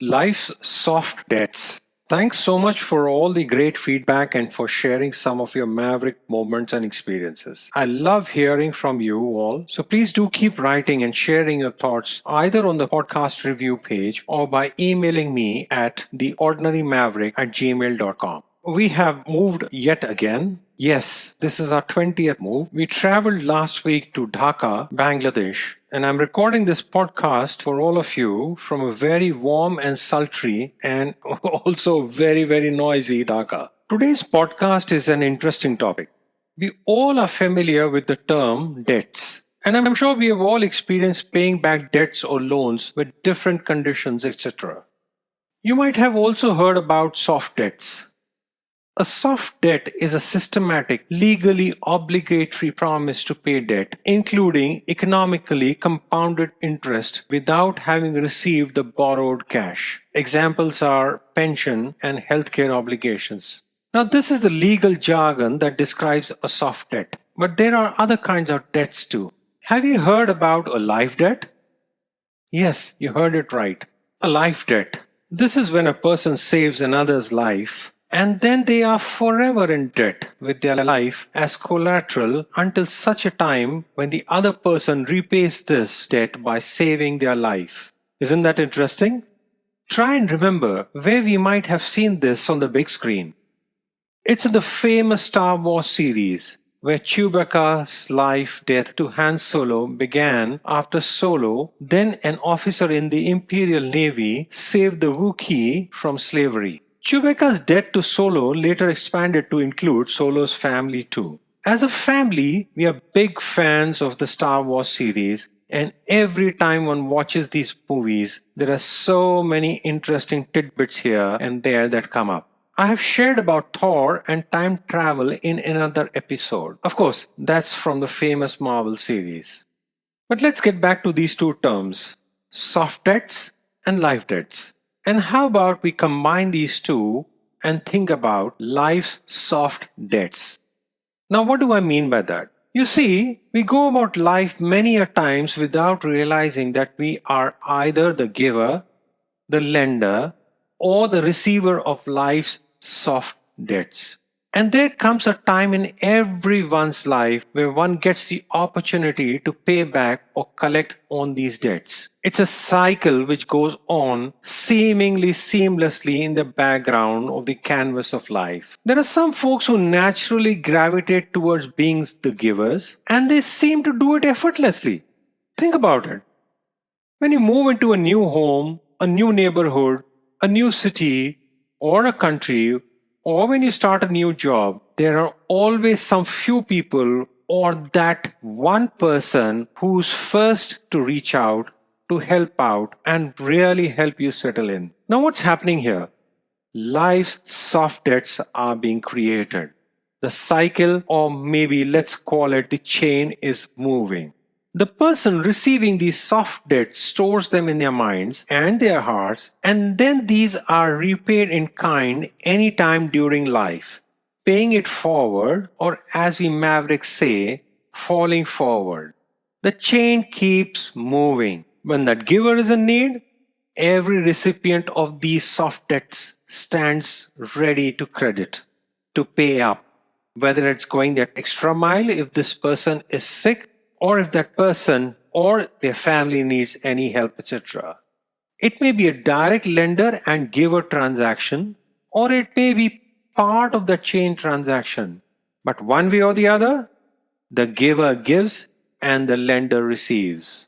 Life's soft debts. Thanks so much for all the great feedback and for sharing some of your maverick moments and experiences. I love hearing from you all, so please do keep writing and sharing your thoughts either on the podcast review page or by emailing me at theordinarymaverick@gmail.com. We have moved yet again. Yes, this is our 20th move. We traveled last week to Dhaka, Bangladesh, and I'm recording this podcast for all of you from a very warm and sultry and also very noisy Dhaka. Today's podcast is an interesting topic. We all are familiar with the term debts. And I'm sure we have all experienced paying back debts or loans with different conditions, etc. You might have also heard about soft debts. A soft debt is a systematic, legally obligatory promise to pay debt, including economically compounded interest without having received the borrowed cash. Examples are pension and healthcare obligations. Now, this is the legal jargon that describes a soft debt, but there are other kinds of debts too. Have you heard about a life debt? Yes, you heard it right. A life debt. This is when a person saves another's life and then they are forever in debt with their life as collateral until such a time when the other person repays this debt by saving their life. Isn't that interesting? Try and remember where we might have seen this on the big screen. It's in the famous Star Wars series, where Chewbacca's life death to Han Solo began after Solo, then an officer in the Imperial Navy, saved the Wookiee from slavery. Chewbacca's debt to Solo later expanded to include Solo's family too. As a family, we are big fans of the Star Wars series, and every time one watches these movies, there are so many interesting tidbits here and there that come up. I have shared about Thor and time travel in another episode. Of course, that's from the famous Marvel series. But let's get back to these two terms, soft debts and life debts. And how about we combine these two and think about life's soft debts? Now, what do I mean by that? You see, we go about life many a times without realizing that we are either the giver, the lender, or the receiver of life's soft debts. And there comes a time in everyone's life where one gets the opportunity to pay back or collect on these debts. It's a cycle which goes on seemingly seamlessly in the background of the canvas of life. There are some folks who naturally gravitate towards being the givers, and they seem to do it effortlessly. Think about it. When you move into a new home, a new neighborhood, a new city, or a country, or when you start a new job, there are always some few people or that one person who's first to reach out, to help out, and really help you settle in. Now, what's happening here? Life's soft debts are being created. The cycle, or maybe let's call it the chain, is moving. The person receiving these soft debts stores them in their minds and their hearts, and then these are repaid in kind anytime during life, paying it forward, or as we mavericks say, falling forward. The chain keeps moving. When that giver is in need, every recipient of these soft debts stands ready to credit, to pay up, whether it's going that extra mile if this person is sick, or if that person or their family needs any help, etc. It may be a direct lender and giver transaction, or it may be part of the chain transaction. But one way or the other, the giver gives and the lender receives.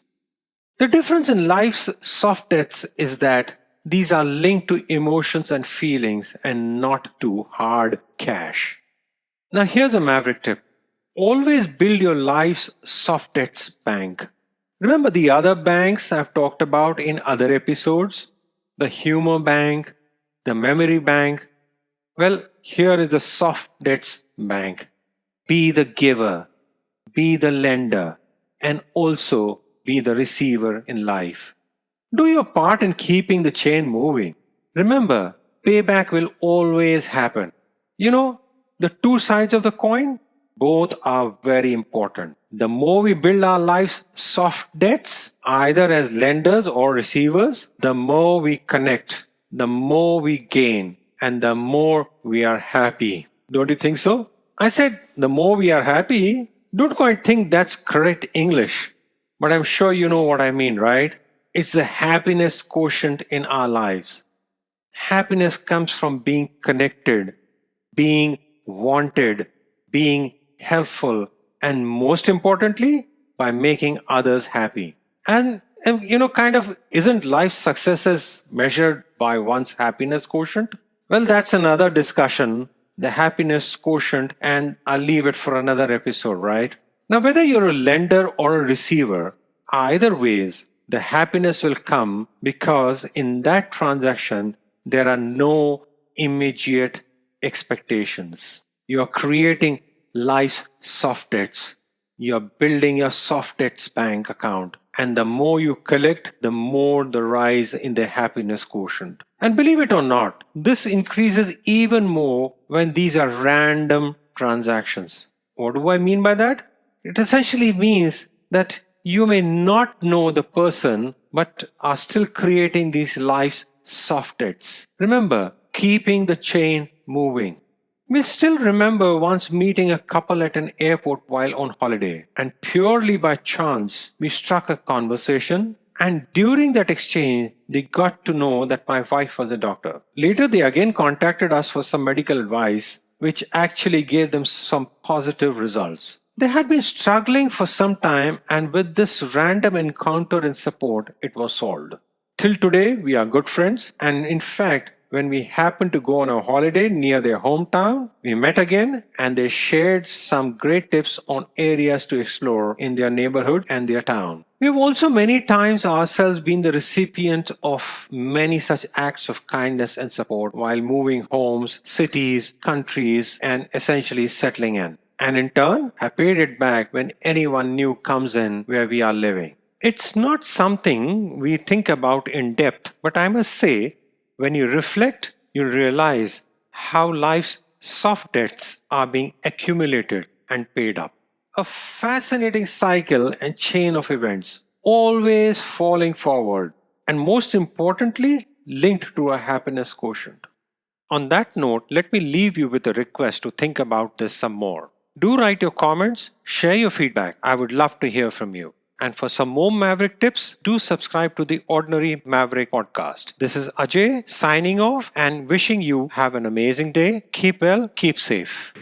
The difference in life's soft debts is that these are linked to emotions and feelings and not to hard cash. Now, here's a maverick tip. Always build your life's soft debts bank. Remember the other banks I've talked about in other episodes? The humor bank, the memory bank. Well, here is the soft debts bank. Be the giver, be the lender, and also be the receiver in life. Do your part in keeping the chain moving. Remember, payback will always happen. You know, the two sides of the coin? Both are very important. The more we build our life's soft debts, either as lenders or receivers, the more we connect, the more we gain, and the more we are happy. Don't you think so? I said, the more we are happy. Don't quite think that's correct English, but I'm sure you know what I mean, right? It's the happiness quotient in our lives. Happiness comes from being connected, being wanted, being helpful, and most importantly, by making others happy. Isn't life successes measured by one's happiness quotient? Well, that's another discussion, the happiness quotient, and I'll leave it for another episode, right? Now, whether you're a lender or a receiver, either ways, the happiness will come because in that transaction, there are no immediate expectations. You're creating life's soft debts. You're building your soft debts bank account. And the more you collect, the more the rise in the happiness quotient. And believe it or not, this increases even more when these are random transactions. What do I mean by that? It essentially means that you may not know the person, but are still creating these life's soft debts. Remember, keeping the chain moving. We still remember once meeting a couple at an airport while on holiday, and purely by chance, we struck a conversation. And during that exchange, they got to know that my wife was a doctor. Later, they again contacted us for some medical advice, which actually gave them some positive results. They had been struggling for some time, and with this random encounter and support, it was solved. Till today, we are good friends, and in fact, when we happened to go on a holiday near their hometown, we met again and they shared some great tips on areas to explore in their neighborhood and their town. We have also many times ourselves been the recipient of many such acts of kindness and support while moving homes, cities, countries, and essentially settling in. And in turn, have paid it back when anyone new comes in where we are living. It's not something we think about in depth, but I must say, when you reflect, you realize how life's soft debts are being accumulated and paid up. A fascinating cycle and chain of events, always falling forward, and most importantly, linked to a happiness quotient. On that note, let me leave you with a request to think about this some more. Do write your comments, share your feedback. I would love to hear from you. And for some more Maverick tips, do subscribe to the Ordinary Maverick podcast. This is Ajay signing off and wishing you have an amazing day. Keep well, keep safe.